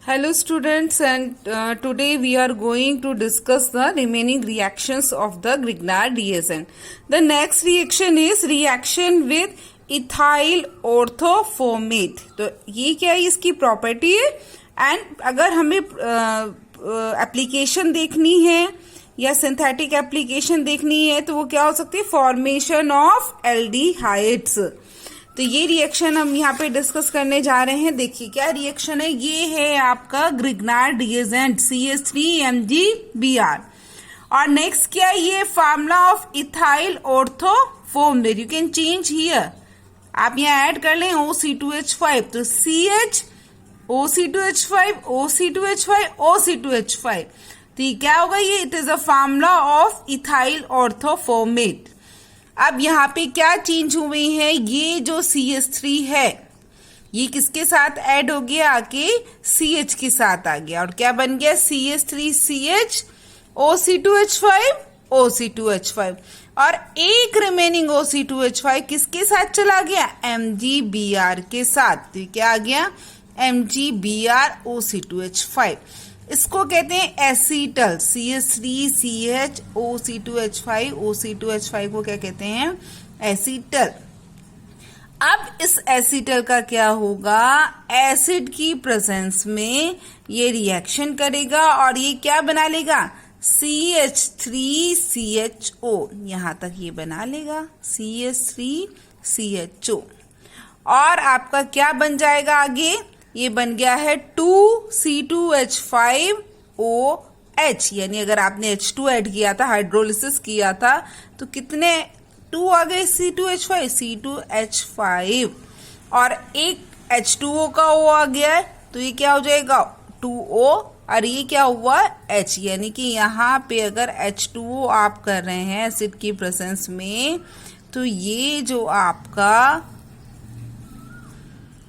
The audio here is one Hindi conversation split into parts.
Hello students, and today we are going to discuss the remaining reactions of the Grignard reagent. The next reaction is reaction with ethyl orthoformate. तो ये क्या है, इसकी प्रॉपर्टी है. एंड अगर हमें एप्लीकेशन देखनी है या सिंथेटिक एप्लीकेशन देखनी है तो वो क्या हो सकती है, फॉर्मेशन ऑफ एल्डिहाइड्स. तो ये रिएक्शन हम यहाँ पे डिस्कस करने जा रहे हैं. देखिए क्या रिएक्शन है, ये है आपका ग्रिग्नार्ड रिएजेंट CH3MgBr. और नेक्स्ट क्या है, ये formula of ethyl orthoformate. You can change here, आप यहाँ ऐड कर लें OC2H5, तो CH OC2H5 OC2H5 OC2H5. तो ये क्या होगा, ये it is a formula of ethyl orthoformate. अब यहाँ पे क्या चेंज हुई है, ये जो CH3 है ये किसके साथ ऐड हो गया, आके CH के साथ आ गया. और क्या बन गया, CH3CH OC2H5 OC2H5. और एक रिमेनिंग OC2H5 किसके साथ चला गया, MgBr के साथ. तो क्या आ गया, MgBr OC2H5. इसको कहते हैं एसीटल. CH3CH OC2H5 OC2H5 को क्या कहते हैं, एसीटल. अब इस एसीटल का क्या होगा, एसिड की प्रेजेंस में ये रिएक्शन करेगा और ये क्या बना लेगा, CH3CHO. यहां तक ये बना लेगा CH3CHO. और आपका क्या बन जाएगा आगे, ये बन गया है 2C2H5OH. यानी अगर आपने H2 ऐड किया था, हाइड्रोलिसिस किया था, तो कितने 2 आ गए, C2H5 C2H5. और एक H2O का O आ गया है, तो ये क्या हो जाएगा 2O. और ये क्या हुआ, H. यानी कि यहाँ पे अगर H2O आप कर रहे हैं एसिड की प्रेजेंस में, तो ये जो आपका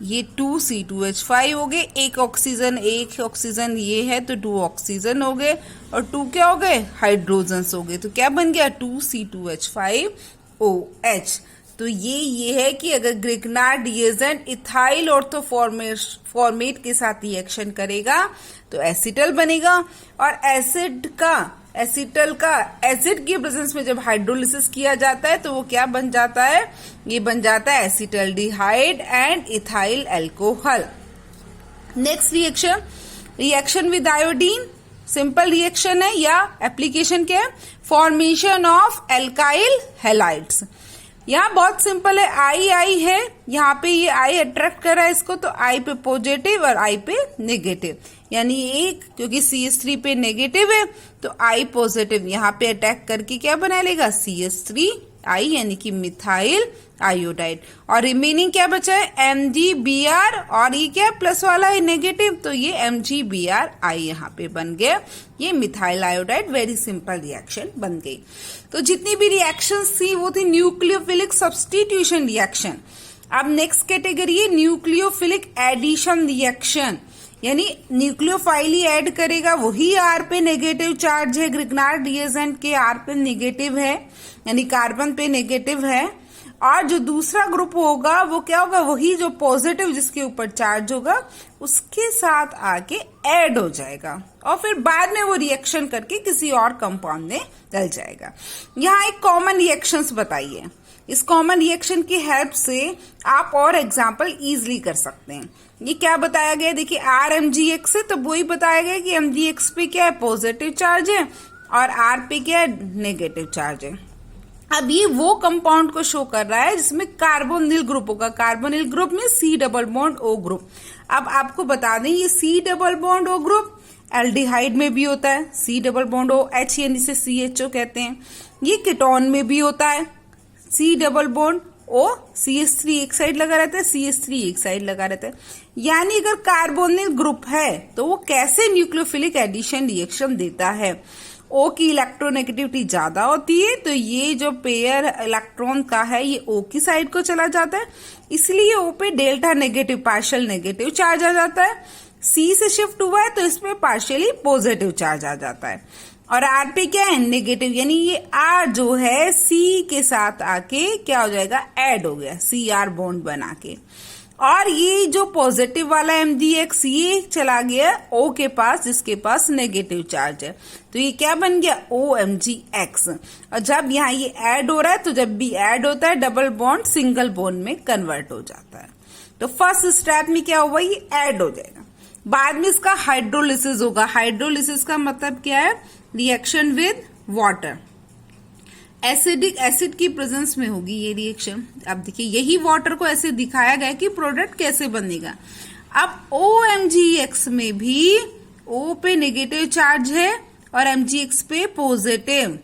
ये 2C2H5 हो गए. एक ऑक्सीजन ये है तो 2 ऑक्सीजन हो गए, और 2 क्या हो गए, हाइड्रोजन्स हो गए. तो क्या बन गया, 2C2H5OH. तो ये है कि अगर ग्रिग्नार्ड रिएजेंट इथाइल ऑर्थोफॉर्मेट के साथ रिएक्शन करेगा तो एसिटल बनेगा. और एसिटल का एसिड की प्रेजेंस में जब हाइड्रोलिसिस किया जाता है तो वो क्या बन जाता है, ये बन जाता है acetaldehyde and ethyl alcohol. Next reaction with iodine. Simple reaction है या एप्लीकेशन क्या है, फॉर्मेशन ऑफ एल्काइल हैलाइड्स. यहाँ बहुत सिंपल है, I है, यहाँ पे ये I अट्रैक्ट कर रहा है इसको, तो I पे पॉजिटिव और I पे नेगेटिव. यानी एक, क्योंकि CH3 पे नेगेटिव है तो I पॉजिटिव यहाँ पे अटैक करके क्या बना लेगा, CH3I यानी कि मिथाइल आयोडाइड. और रिमेनिंग क्या बचा है, MgBr. और ये क्या प्लस वाला है नेगेटिव, तो ये MgBrI यहाँ पे बन गया, ये methyl iodide. Very simple reaction बन गई. तो जितनी भी रिएक्शंस थी वो थी न्यूक्लियोफिलिक सब्स्टिट्यूशन रिएक्शन. अब नेक्स्ट कैटेगरी है न्यूक्लियोफिलिक एडिशन रिएक्शन. यानी न्यूक्लियोफाइल ऐड करेगा, वही R पे नेगेटिव चार्ज है, ग्रिग्नार्ड रिएजेंट के R पे नेगेटिव है, यानी कार्बन पे नेगेटिव है. और जो दूसरा ग्रुप होगा वो क्या होगा, वही जो पॉजिटिव जिसके ऊपर चार्ज होगा उसके साथ आके ऐड हो जाएगा, और फिर बाद में वो रिएक्शन करके किसी और कंपाउंड में डल जाएगा. यहाँ एक कॉमन रिएक्शंस बताइए. इस कॉमन रिएक्शन की हेल्प से आप और एग्जाम्पल इजिली कर सकते हैं. ये क्या बताया गया, देखिए RMgX है, तो वही बताया गया कि MgX पे क्या है, पॉजिटिव चार्ज है, और R पे क्या है, नेगेटिव चार्ज है. अब ये वो कंपाउंड को शो कर रहा है जिसमें कार्बोनिल ग्रुप होगा. कार्बोनिल ग्रुप में C double bond O group. अब आपको बता दें ये C double bond O group aldehyde में भी होता है, C डबल बॉन्ड OH यानी से CHO कहते हैं. ये कीटोन में भी होता है, C double bond O, CH3 एक साइड लगा रहता है, CH3 एक साइड लगा रहता है. यानी अगर कार्बोनिल ग्रुप है तो वो कैसे न्यूक्लियोफिलिक एडिशन रिएक्शन देता है, O की इलेक्ट्रोनेगेटिविटी ज्यादा होती है, तो ये जो पेयर इलेक्ट्रॉन का है ये O की साइड को चला जाता है, इसलिए O पे delta negative partial negative charge आ जाता है. C से शिफ्ट हुआ है तो इसमें पार्शियली पॉजिटिव चार्ज आ जाता है. और R पे क्या है, नेगेटिव. यानी ये R जो है C के साथ आके क्या हो जाएगा, ऐड हो गया, CR बॉन्ड बना के. और ये जो पॉजिटिव वाला MgX ये चला गया O के पास, जिसके पास नेगेटिव चार्ज है, तो ये क्या बन गया OMgX। और जब यहाँ ये ऐड हो रहा है, तो जब भी ऐड होता है डबल बॉन्ड सिंगल बॉन्ड में कन्वर्ट हो जाता है। तो फर्स्ट स्टेप में क्या हुआ, ये ऐड हो जाएगा। बाद में इसका हाइड्रोलिसिस होगा। हाइड्रोलिसिस का मतलब क्या है, reaction with water, acidic acid की प्रेजेंस में होगी ये रिएक्शन। अब देखिए यही वाटर को ऐसे दिखाया गया कि प्रोडक्ट कैसे बनेगा। अब OMgX में भी O पे नेगेटिव चार्ज है और MgX पे पॉजिटिव,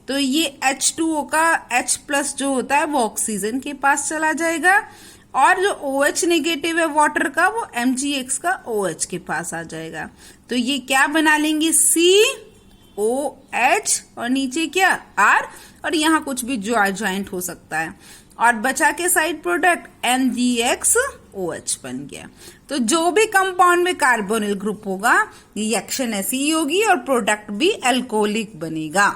तो ये H2O का H+ जो होता है वो ऑक्सीजन के पास चला जाएगा, और जो OH नेगेटिव है वाटर का वो MgX का OH के पास आ जाएगा। तो ये क्या बना लेंगे, COH और नीचे क्या R, और यहाँ कुछ भी ज्वाइंट हो सकता है, और बचा के साइड प्रोडक्ट MgX-OH बन गया। तो जो भी कंपाउंड में कार्बोनिल ग्रुप होगा रिएक्शन ऐसी ही होगी और प्रोडक्ट भी अल्कोहलिक बनेगा।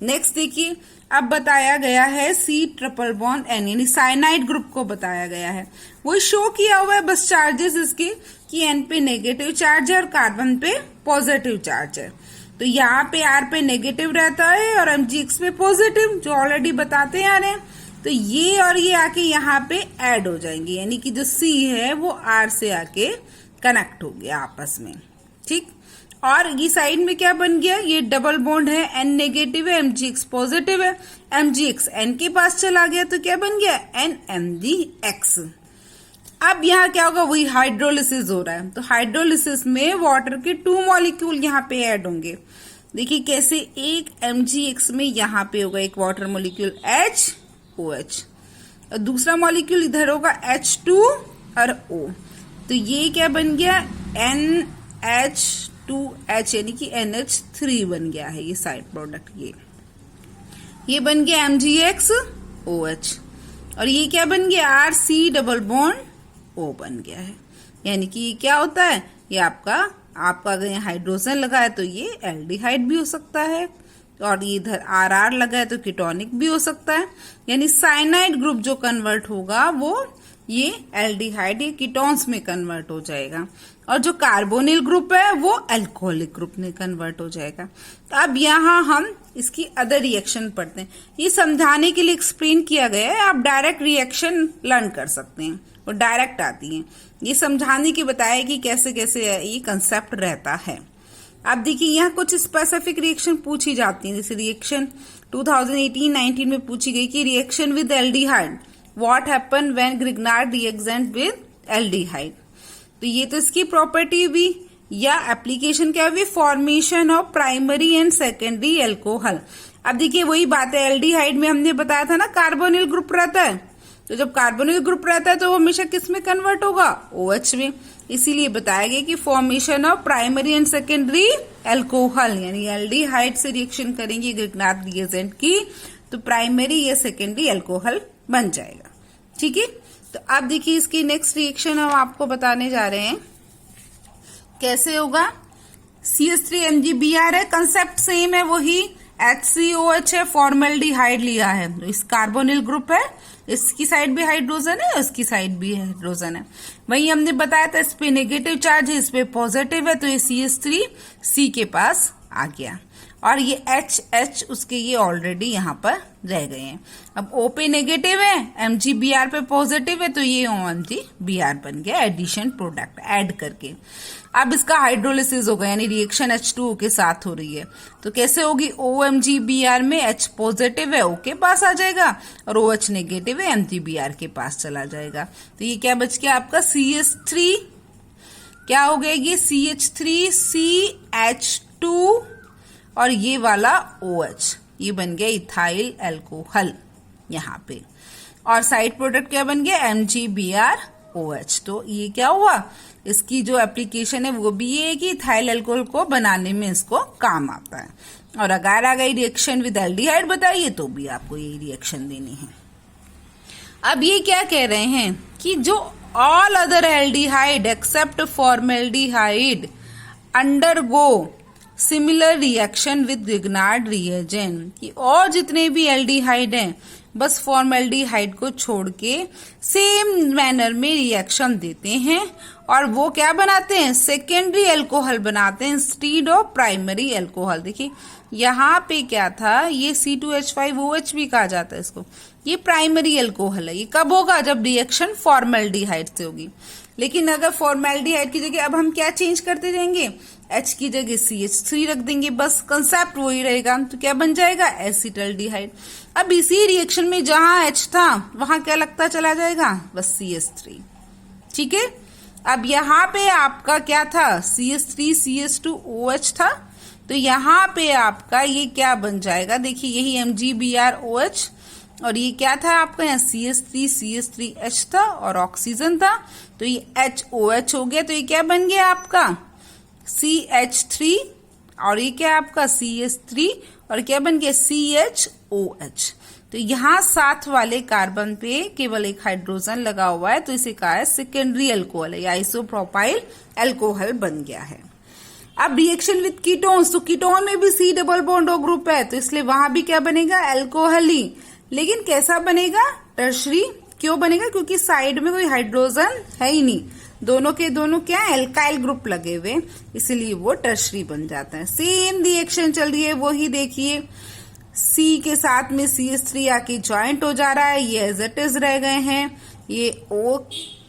नेक्स्ट देखिए, अब बताया गया है C∧N यानी साइनाइड ग्रुप को बताया गया है। वो शो किया हुआ है बस चार्जेस इसके कि N पे नेगेटिव चार्ज है और कार्बन पे पॉजिटिव चार्ज है। तो यहाँ पे R पे नेगेटिव रहता है और MgX पे पॉजिटिव, जो ऑलरेडी बताते आ रहे हैं। तो ये और ये आके यहाँ पे ऐड हो जाएंगे, यानी कि जो C है वो R से आके कनेक्ट हो गया आपस में, ठीक। और ये साइड में क्या बन गया, ये डबल बॉन्ड है, N नेगेटिव है, MgX पॉजिटिव है, MgX N के पास चला गया, तो क्या बन गया NMgX। अब यहाँ क्या होगा, वही हाइड्रोलिसिस हो रहा है। तो हाइड्रोलिसिस में वाटर के 2 मॉलिक्यूल यहाँ पे ऐड होंगे। देखिए कैसे, एक MgX में यहाँ पे होगा एक वाटर मॉलिक्यूल HOH, और दूसरा मॉलिक्यूल इधर होगा H2 और O। तो ये क्या बन गया NH2H यानी कि NH3 बन गया है ये साइड प्रोडक्ट। ये बन गया MgX-OH, और ये क्या बन गया RC डबल बॉन्ड O बन गया है। यानी कि ये क्या होता है, ये आपका अगर यहाँ हाइड्रोजन लगा है तो ये एल्डिहाइड भी हो सकता है, और ये इधर RR लगा है तो कीटोनिक भी हो सकता है। यानी साइनाइड ग्रुप जो कन्वर्ट होगा वो ये एल्डिहाइड या कीटोन्स में कन्वर्ट हो जाएगा, और जो कार्बोनिल ग्रुप है वो अल्कोहलिक ग्रुप में कन्वर्ट हो जाएगा। तो अब यहाँ हम इसकी अदर रिएक्शन पढ़ते हैं। ये समझाने के लिए एक्सप्लेन किया गया है, आप डायरेक्ट रिएक्शन लर्न कर सकते हैं, वो डायरेक्ट आती है। ये समझाने की बताया कि कैसे कैसे ये कंसेप्ट रहता है। अब देखिए यहाँ कुछ स्पेसिफिक रिएक्शन पूछी जाती है, जैसे रिएक्शन 2018-19 में पूछी गई कि reaction with aldehyde, what happen when Grignard reaction with aldehyde. तो ये तो इसकी प्रॉपर्टी भी या एप्लीकेशन क्या हुई, formation of primary and secondary alcohol. अब देखिए वही बात है, एल्डिहाइड में हमने बताया था ना कार्बोनिल ग्रुप रहता है, तो जब कार्बोनिल ग्रुप रहता है तो वो हमेशा किस में कन्वर्ट होगा, OH में। इसीलिए बताया गया कि formation of primary and secondary alcohol, यानी एल्डिहाइड से रिएक्शन करेंगे ग्रिग्नार्ड रिएजेंट की, तो प्राइमरी या सेकेंडरी एल्कोहल बन जाएगा, ठीक है। तो अब देखिए इसकी नेक्स्ट रिएक्शन हम आपको बताने जा रहे हैं कैसे होगा। CH3MgBr है, कंसेप्ट सेम है, वही HCOH है, फॉर्मल्डिहाइड लिया है, तो इस कार्बोनिल ग्रुप है, इसकी साइड भी हाइड्रोजन है, इसकी साइड भी हाइड्रोजन है। वही हमने बताया था इस पे नेगेटिव चार्ज है, इस पे पॉजिटिव है, तो ये CH3 के पास आ गया, और ये H उसके ये ऑलरेडी यहाँ पर रह गए हैं। अब O पे नेगेटिव है, MgBr पे पॉजिटिव है, तो ये OMgBr बन गया एडिशन प्रोडक्ट ऐड करके। अब इसका हाइड्रोलिसिस होगा, यानी रिएक्शन H2O के साथ हो रही है, तो कैसे होगी, OMgBr में H पॉजिटिव है, O के पास आ जाएगा, और OH नेगेटिव है, MgBr के पास चला जाएगा। तो ये क्या बच गया आपका CH3, क्या हो गया ये CH3CH2 और ये वाला OH, ये बन गया इथाइल एल्कोहल यहाँ पे, और साइड प्रोडक्ट क्या बन गया MgBr-OH। तो ये क्या हुआ, इसकी जो एप्लीकेशन है वो भी ये है कि इथाइल एल्कोहल को बनाने में इसको काम आता है। और अगर आ गई रिएक्शन विद एल्डिहाइड बताइए तो भी आपको यही रिएक्शन देनी है। अब ये क्या कह रहे हैं कि जो all other aldehyde except formaldehyde undergo similar reaction with Grignard reagent, कि और जितने भी एल्डिहाइड हैं बस फॉर्मेल्डिहाइड को छोड़ के सेम मैनर में रिएक्शन देते हैं और वो क्या बनाते हैं, सेकेंडरी अल्कोहल बनाते हैं इंस्टीड ऑफ प्राइमरी अल्कोहल। देखिए यहाँ पे क्या था, ये C2H5OH भी कहा जाता है इसको, ये प्राइमरी अल्कोहल है। ये कब होगा, जब रिएक्शन फॉर्मेल्डिहाइड से होगी। लेकिन अगर फॉर्मेल्डिहाइड की जगह अब हम क्या चेंज करते जाएंगे, H की जगह CH3 रख देंगे, बस कंसेप्ट वही रहेगा। तो क्या बन जाएगा, एसिटल्डिहाइड। अब इसी रिएक्शन में जहां H था वहां क्या लगता चला जाएगा, बस CH3। ठीक है, अब यहाँ पे आपका क्या था, CH3CH2OH था, तो यहाँ पे आपका ये क्या बन जाएगा, देखिए यही MgBrOH, और ये क्या था आपका, यहाँ CH3CH3H था और ऑक्सीजन था, तो ये HOH हो गया। तो ये क्या बन गया आपका, CH3, और ये क्या आपका CH3, और क्या बन गया CHOH। तो यहाँ साथ वाले कार्बन पे केवल एक हाइड्रोजन लगा हुआ है, तो इसे कहा है सेकेंडरी अल्कोहल है, या आइसोप्रोपाइल अल्कोहल बन गया है। अब रिएक्शन विद कीटोन्स, तो कीटोन में भी C double bond O group है, तो इसलिए वहां भी क्या बनेगा, अल्कोहल ही। लेकिन कैसा बनेगा, टर्शरी। क्यों बनेगा, क्योंकि साइड में कोई हाइड्रोजन है ही नहीं, दोनों के दोनों क्या एल्काइल ग्रुप लगे हुए, इसलिए वो टर्शरी बन जाता है। सेम रिएक्शन चल रही है, वही देखिए C के साथ में CH3 आके ज्वाइंट हो जा रहा है, ये एज इट इज रह गए हैं। ये O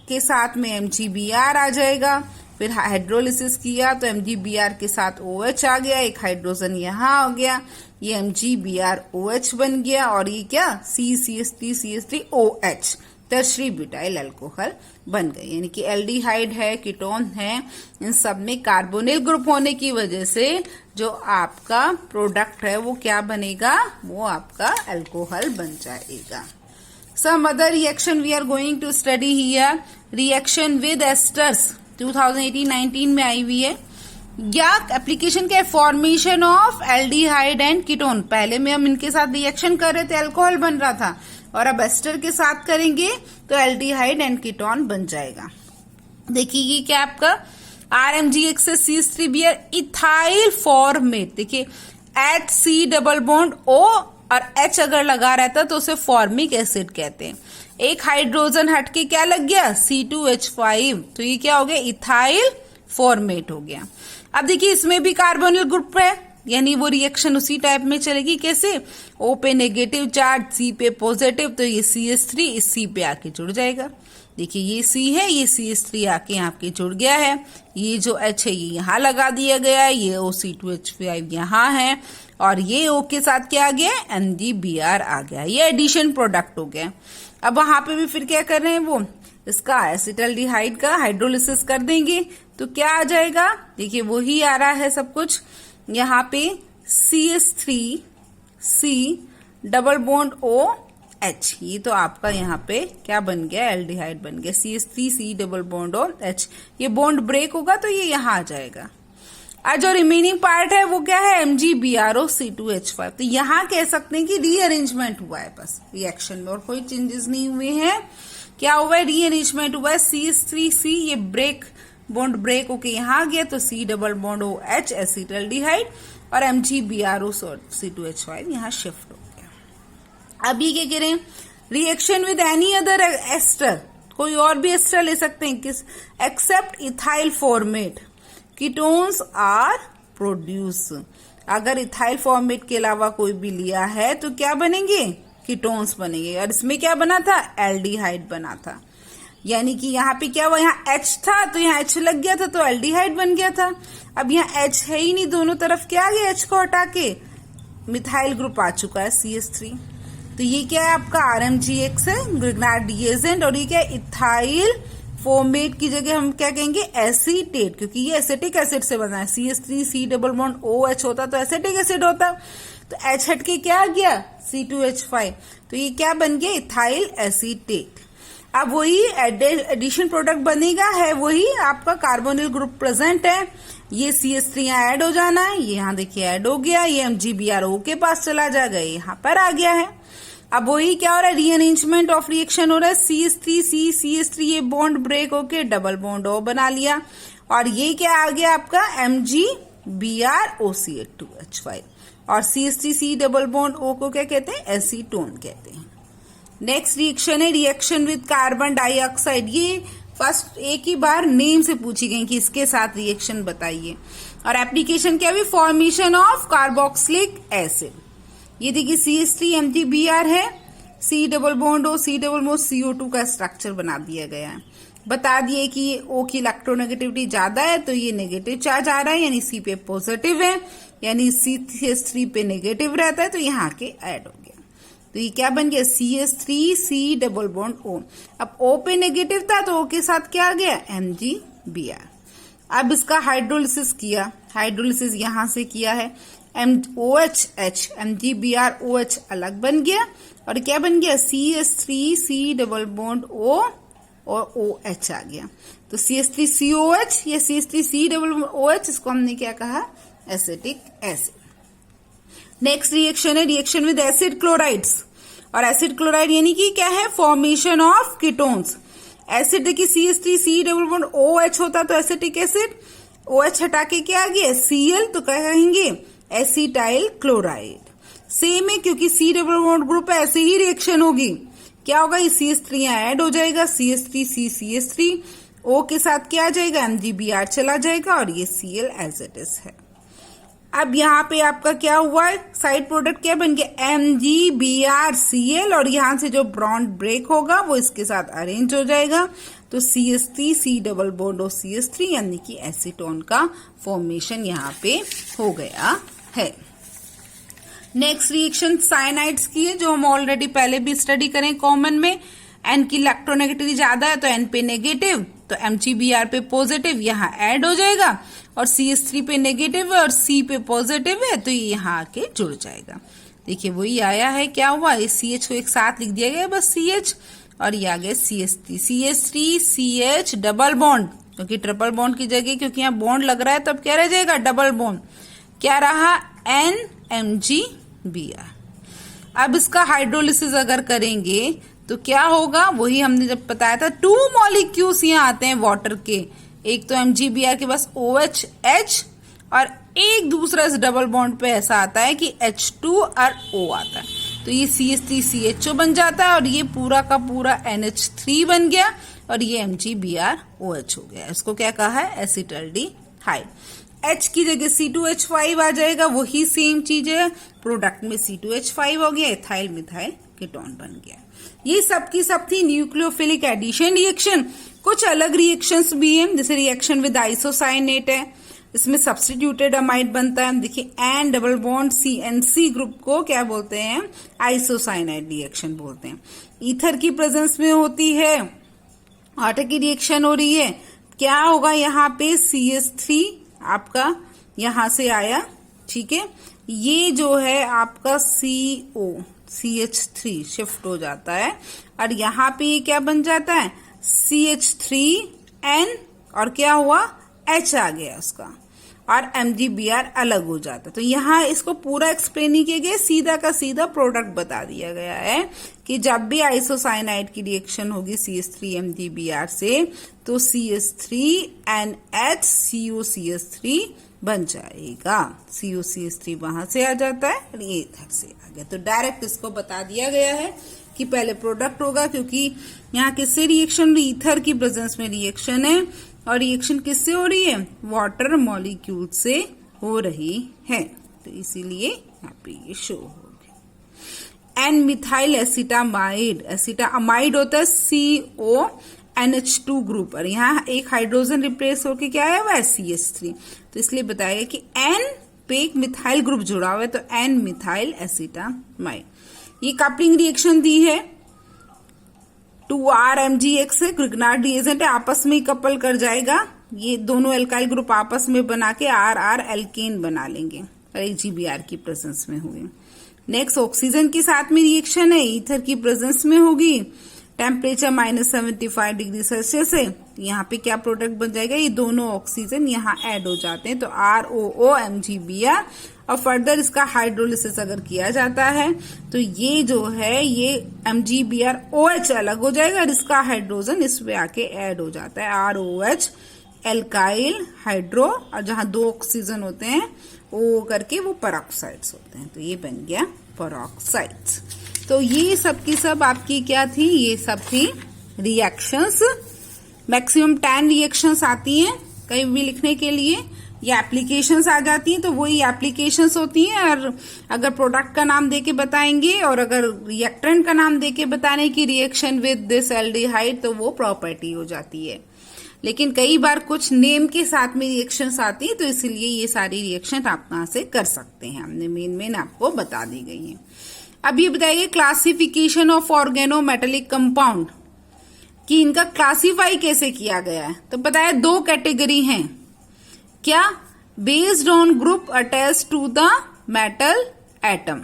के साथ में MgBr आ जाएगा, फिर हाइड्रोलिसिस किया तो MgBr के साथ OH आ गया, एक हाइड्रोजन यहाँ आ गया, ये MgBrOH बन गया, और ये क्या CCH3CH3OH टर्शरी ब्यूटाइल अल्कोहल बन गए। यानी कि एल्डिहाइड है, कीटोन है, इन सब में कार्बोनिल ग्रुप होने की वजह से जो आपका प्रोडक्ट है वो क्या बनेगा, वो आपका अल्कोहल बन जाएगा। Some other reaction we are going to study here, reaction with esters 2018-19 में आई हुई है। या एप्लीकेशन क्या है, formation of aldehyde and ketone. पहले में हम इनके साथ रिएक्शन कर रहे थे, अल्कोहल बन रहा था, और अब एस्टर के साथ करेंगे तो एल्डिहाइड एंड कीटोन बन जाएगा। देखिए ये क्या आपका RMgHCH3Br इथाइल फॉर्मेट। देखिए HC डबल बॉन्ड O और H अगर लगा रहता तो उसे फॉर्मिक एसिड कहते हैं। एक हाइड्रोजन हटके क्या लग गया, C2H5, तो ये क्या हो गया, इथाइल फॉर्मेट हो गया। अब देखिए इसमें भी कार्बोनिल ग्रुप है, यानी वो रिएक्शन उसी टाइप में चलेगी। कैसे, O पे नेगेटिव चार्ज, C पे पॉजिटिव, तो ये CH3 इस C पे आके जुड़ जाएगा। देखिए ये C है, ये CH3 आके यहाँ पे जुड़ गया है, ये जो H है ये यहाँ लगा दिया गया है, ये OC2H5 यहाँ है, और ये O के साथ क्या आ गया, MgBr आ गया, ये एडिशन प्रोडक्ट हो गया। अब वहां पे भी फिर क्या कर रहे हैं, वो इसका एसिटल्डिहाइड का हाइड्रोलिसिस कर देंगे, तो क्या आ जाएगा, देखिए वही आ रहा है सब कुछ। यहाँ पे CH3C डबल बॉन्ड OH, ये तो आपका यहाँ पे क्या बन गया, एल्डिहाइड बन गया। CH3C डबल बॉन्ड OH, ये बॉन्ड ब्रेक होगा तो ये यहाँ आ जाएगा। और जो रिमेनिंग पार्ट है वो क्या है, MgBrO(C2H5। तो यहाँ कह सकते हैं कि रीअरेंजमेंट हुआ है बस रिएक्शन में, और कोई चेंजेस नहीं हुए हैं। क्या हुआ है, रीअरेंजमेंट हुआ है। CH3C ये ब्रेक बॉन्ड ब्रेक होके यहाँ आ गया, तो C double bond OH acetaldehyde, और MgBrO(C2H5 यहाँ शिफ्ट हो गया। अब ये क्या कह रहे हैं, reaction with any other ester, कोई और भी एस्टर ले सकते हैं, किस, except ethyl formate ketones are produce. अगर इथाइल फॉर्मेट के अलावा कोई भी लिया है तो क्या बनेंगे, कीटोन्स बनेंगे। और इसमें क्या बना था, एल्डिहाइड बना था। यानी कि यहाँ पे क्या हुआ, यहाँ H था तो यहाँ H लग गया था तो एल्डिहाइड बन गया था। अब यहाँ H है ही नहीं, दोनों तरफ क्या आ गया, H को हटा के मिथाइल ग्रुप आ चुका है CH3। तो ये क्या है आपका RMgX है, ग्रिग्नार्ड रिएजेंट, और ये क्या है, इथाइल फॉर्मेट की जगह हम क्या कहेंगे, एसीटेट, क्योंकि ये एसिटिक एसिड से बना है। CH3C डबल बॉन्ड OH होता तो एसिटिक एसिड होता, तो H हट के क्या आ गया, C2H5, तो ये क्या बन गया, इथाइल एसीटेट। अब वही एडिशन प्रोडक्ट बनेगा, है वही आपका कार्बोनिल ग्रुप प्रेजेंट है। ये CH3 यहाँ ऐड हो जाना है, ये यहाँ देखिए ऐड हो गया, ये MgBrO के पास चला जाएगा, यहाँ पर आ गया है। अब वही क्या हो रहा है, रीअरेंजमेंट ऑफ रिएक्शन हो रहा है। CH3C CH3 ये बॉन्ड ब्रेक होके डबल बॉन्ड O बना लिया, और ये क्या आ गया आपका MgBrOCH2H5, और CH3C डबल बॉन्ड O को क्या कहते हैं, एसीटोन कहते हैं। नेक्स्ट रिएक्शन है रिएक्शन विद कार्बन डाइऑक्साइड। ये फर्स्ट एक ही बार नेम से पूछी गई कि इसके साथ रिएक्शन बताइए। और एप्लीकेशन क्या भी, फॉर्मेशन ऑफ कार्बोक्सिलिक एसिड। ये देखिए CH3MgBr है, C double bond O, C double bond CO2 का स्ट्रक्चर बना दिया गया है। बता दिए कि ये O की इलेक्ट्रोनेगेटिविटी ज्यादा है तो ये नेगेटिव चार्ज आ रहा है, यानी C पे पॉजिटिव है, यानी CH3 पे नेगेटिव रहता है तो यहाँ के ऐड हो गया। तो ये क्या बन गया, CH3C डबल बॉन्ड O। अब O पे नेगेटिव था तो O के साथ क्या आ गया, MgBr। अब इसका हाइड्रोलिसिस किया, हाइड्रोलिसिस यहां से किया है, OH MgBr OH अलग बन गया और क्या बन गया, CH3C डबल बॉन्ड O और OH आ गया। तो CH3COH या CH3C डबल बॉन्ड OH, इसको हमने क्या कहा, एसिटिक एसिड। नेक्स्ट रिएक्शन है रिएक्शन विद एसिड क्लोराइड्स। और एसिड क्लोराइड यानी कि क्या है, फॉर्मेशन ऑफ कीटोन्स। एसिड देखिए CH3C डबल बॉन्ड OH होता तो एसिटिक एसिड, OH हटा के क्या आ गया, Cl, तो क्या कहेंगे, एसिटाइल क्लोराइड। सेम है क्योंकि C डबल बॉन्ड ग्रुप है, ऐसे ही रिएक्शन होगी। क्या होगा, ये CH3 यहाँ ऐड हो जाएगा, CH3C O के साथ क्या आ जाएगा, MgBr चला जाएगा और ये Cl एज इट इज है। अब यहाँ पे आपका क्या हुआ है, साइड प्रोडक्ट क्या बन गया, MgBrCl, और यहाँ से जो बॉन्ड ब्रेक होगा वो इसके साथ अरेंज हो जाएगा तो CH3C डबल बॉन्ड और CH3 यानी कि एसीटोन का फॉर्मेशन यहाँ पे हो गया है। नेक्स्ट रिएक्शन साइनाइड्स की है, जो हम ऑलरेडी पहले भी स्टडी करें कॉमन में। N की इलेक्ट्रोनेगेटिविटी ज्यादा है तो N पे नेगेटिव, तो MgBr पे पॉजिटिव यहाँ ऐड हो जाएगा, और CH3 पे नेगेटिव है और C पे पॉजिटिव है तो ये यहाँ आके जुड़ जाएगा। देखिए वही आया है, क्या हुआ, इस CH को एक साथ लिख दिया गया बस CH, और ये आ गया CH3CH डबल बॉन्ड, क्योंकि ट्रिपल बॉन्ड की जगह क्योंकि यहाँ बॉन्ड लग रहा है तो अब क्या रह जाएगा, डबल बॉन्ड। क्या रहा, NMgBr। अब इसका हाइड्रोलिसिस अगर करेंगे तो क्या होगा, वही हमने जब बताया था, 2 मॉलिक्यूल्स यहाँ आते हैं वाटर के, एक तो MgBr के पास OH और एक दूसरा इस डबल बॉन्ड पे ऐसा आता है कि H2 और O आता है, तो ये CH3CHO बन जाता है और ये पूरा का पूरा NH3 बन गया और ये MgBr OH हो गया। इसको क्या कहा है, एसिटल्डिहाइड। H की जगह C2H5 आ जाएगा, वही सेम चीज है, प्रोडक्ट में C2H5 हो गया, इथाइल मिथाइल कीटोन बन गया। ये सब की सब थी न्यूक्लियोफिलिक एडिशन रिएक्शन। कुछ अलग रिएक्शंस भी हैं, जैसे रिएक्शन विद आइसोसाइनेट है, इसमें सब्स्टिट्यूटेड अमाइड बनता है। देखिए N double bond CNC group को क्या बोलते हैं, आइसोसाइनाइड रिएक्शन बोलते हैं। ईथर की प्रेजेंस में होती है, वाटर की रिएक्शन हो रही है, क्या होगा यहाँ पे, CH3 आपका यहां से आया, ठीक है, ये जो है आपका CH3 शिफ्ट हो जाता है और यहाँ पे ये क्या बन जाता है, CH3N, और क्या हुआ, H आ गया उसका, और MgBr अलग हो जाता है। तो यहाँ इसको पूरा एक्सप्लेन नहीं किया गया, सीधा का सीधा प्रोडक्ट बता दिया गया है कि जब भी आइसोसाइनाइड की रिएक्शन होगी CH3MgBr से तो CH3NH COCH3 बन जाएगा। COCH3 वहां से आ जाता है और ये इधर से आ गया, तो डायरेक्ट इसको बता दिया गया है कि पहले प्रोडक्ट होगा, क्योंकि यहाँ किससे रिएक्शन, ईथर की प्रेजेंस में रिएक्शन है, और रिएक्शन किससे हो रही है, वाटर मॉलिक्यूल से हो रही है, तो इसीलिए यहाँ पे ये शो हो गया। एन मिथाइल एसिटामाइड, एसिटामाइड होता है CONH2 ग्रुप, और यहाँ एक हाइड्रोजन रिप्लेस होके क्या है, वह CH3, तो इसलिए बताया कि N पे एक मिथाइल ग्रुप जुड़ा हुआ है तो N मिथाइल एसिटामाइड। ये कपलिंग रिएक्शन दी है, 2RMgX है, ग्रिग्नार्ड रिएजेंट है, आपस में ही कपल कर जाएगा, ये दोनों एल्काइल ग्रुप आपस में बना के RR एल्केन बना लेंगे और AgBr की प्रेजेंस में होगी। नेक्स्ट ऑक्सीजन के साथ में रिएक्शन है, ईथर की प्रेजेंस में होगी, टेम्परेचर -75 डिग्री सेल्सियस है, यहाँ पे क्या प्रोडक्ट बन जाएगा, ये दोनों ऑक्सीजन यहाँ ऐड हो जाते हैं तो ROOMgBr, और फर्दर इसका हाइड्रोलिसिस अगर किया जाता है तो ये जो है ये MgBr OH अलग हो जाएगा और इसका हाइड्रोजन इसमें आके ऐड हो जाता है ROH एल्काइल हाइड्रो, और जहां 2 ऑक्सीजन होते हैं O करके वो पेरोक्साइड्स होते हैं, तो ये बन गया पेरोक्साइड्स। तो ये सब की सब आपकी क्या थी, ये सब थी रिएक्शंस। मैक्सिमम 10 रिएक्शंस आती हैं कहीं भी लिखने के लिए। ये एप्लीकेशंस आ जाती हैं, तो वही एप्लीकेशंस होती हैं। और अगर प्रोडक्ट का नाम देके बताएंगे और अगर रिएक्टेंट का नाम देके बताने की रिएक्शन विद दिस एल्डिहाइड, तो वो प्रॉपर्टी हो जाती है। लेकिन कई बार कुछ नेम के साथ में रिएक्शंस आती हैं, तो इसलिए ये सारी रिएक्शन आप वहां से कर सकते हैं। हमने मेन आपको बता दी गई है। अब ये बताइए क्लासिफिकेशन ऑफ ऑर्गेनोमेटेलिक कंपाउंड, कि इनका क्लासिफाई कैसे किया गया है। तो पता है 2 कैटेगरी हैं क्या, based on group attach to the metal atom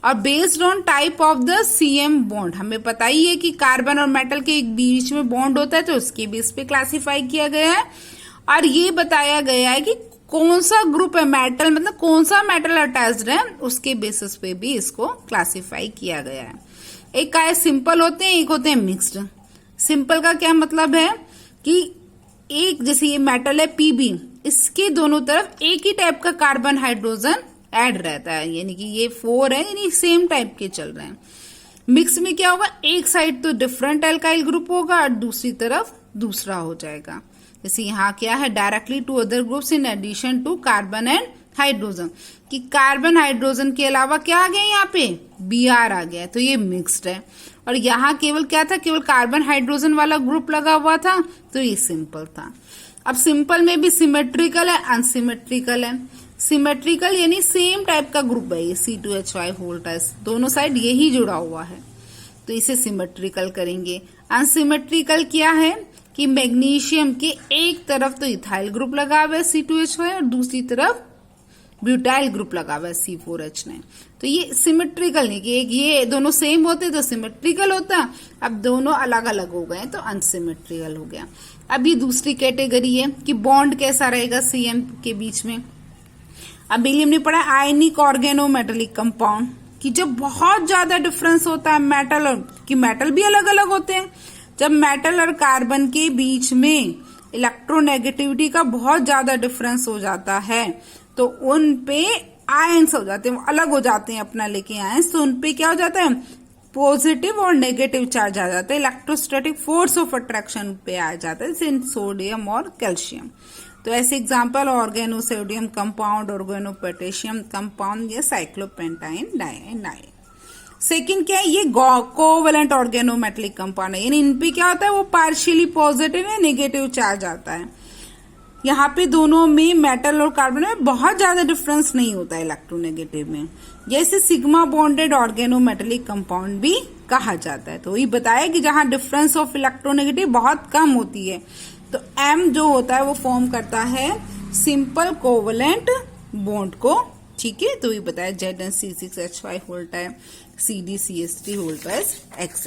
और based on type of the CM bond. हमें पता ही है कि कार्बन और मेटल के बीच में बॉन्ड होता है, तो उसके बेस पे क्लासिफाई किया गया है। और ये बताया गया है कि कौन सा ग्रुप है मेटल, मतलब कौन सा मेटल अटैच्ड है, उसके बेसिस पे भी इसको क्लासिफाई किया गया है। एक का सिंपल होते हैं, एक होते हैं मिक्स्ड। सिंपल का क्या मतलब है कि एक, जैसे ये मेटल है Pb, इसके दोनों तरफ एक ही टाइप का कार्बन हाइड्रोजन ऐड रहता है, यानी कि ये 4 है, यानी सेम टाइप के चल रहे हैं। मिक्स में क्या होगा, एक साइड तो डिफरेंट एल्काइल ग्रुप होगा और दूसरी तरफ दूसरा हो जाएगा। जैसे यहाँ क्या है, directly to other groups in addition to carbon and hydrogen, कि कार्बन हाइड्रोजन के अलावा क्या आ गया, यहाँ पे Br आ गया, तो ये मिक्स्ड है। और यहाँ केवल क्या था, केवल कार्बन हाइड्रोजन वाला ग्रुप लगा हुआ था, तो ये सिंपल था। अब सिंपल में भी सिमेट्रिकल है, अनसिमेट्रिकल है। सिमेट्रिकल यानी सेम टाइप का ग्रुप है, ये C2H5 वोल्टाइज, दोनों साइड यही जुड़ा हुआ है, तो इसे सिमेट्रिकल करेंगे। अनसिमेट्रिकल क्या है कि मैग्नीशियम के एक तरफ तो इथाइल ग्रुप लगा हुआ है C2H5 और दूसरी तरफ ब्यूटाइल ग्रुप लगा हुआ है C4H9, तो ये सिमेट्रिकल नहीं कि एक ये दोनों सेम होते तो सिमेट्रिकल होता, अब दोनों अलग अलग हो गए तो अनसिमेट्रिकल हो गया। अब ये दूसरी कैटेगरी है कि बॉन्ड कैसा रहेगा CM के बीच में। अब हमने पढ़ा आयनिक ऑर्गेनोमेटेलिक कंपाउंड, कि जब बहुत ज्यादा डिफरेंस होता है मेटल और, कि मेटल भी अलग अलग होते हैं, जब मेटल और कार्बन के बीच में इलेक्ट्रोनेगेटिविटी का बहुत ज्यादा डिफरेंस हो जाता है, तो उन पे आयंस हो जाते हैं, वो अलग हो जाते हैं अपना लेके आयंस, तो उन पे क्या हो जाता है, पॉजिटिव और नेगेटिव चार्ज आ जाता है, इलेक्ट्रोस्टैटिक फोर्स ऑफ अट्रैक्शन पे आ जाता है, जैसे सोडियम और कैल्शियम। तो ऐसे example organo sodium compound, organo potassium compound या साइक्लोपेंटाइन डाइनाइन। सेकंड क्या है, ये कोवैलेंट ऑर्गेनोमेटेलिक कंपाउंड है, यानी इन पे क्या होता है, वो पार्शियली पॉजिटिव या नेगेटिव चार्ज आता है। यहाँ पे दोनों में मेटल और कार्बन में बहुत ज्यादा डिफरेंस नहीं होता है इलेक्ट्रोनेगेटिव में, जैसे सिग्मा बॉन्डेड ऑर्गेनोमेटेलिक कंपाउंड भी कहा जाता है। तो ये बताया कि जहां डिफरेंस ऑफ इलेक्ट्रोनेगेटिव बहुत कम होती है, तो M जो होता है वो फॉर्म करता है सिंपल कोवैलेंट बॉन्ड को, ठीक है। तो ये बताया ZnC6H5 होल्टा है, CdCH3 होल्टा है, एक्सेट्रा।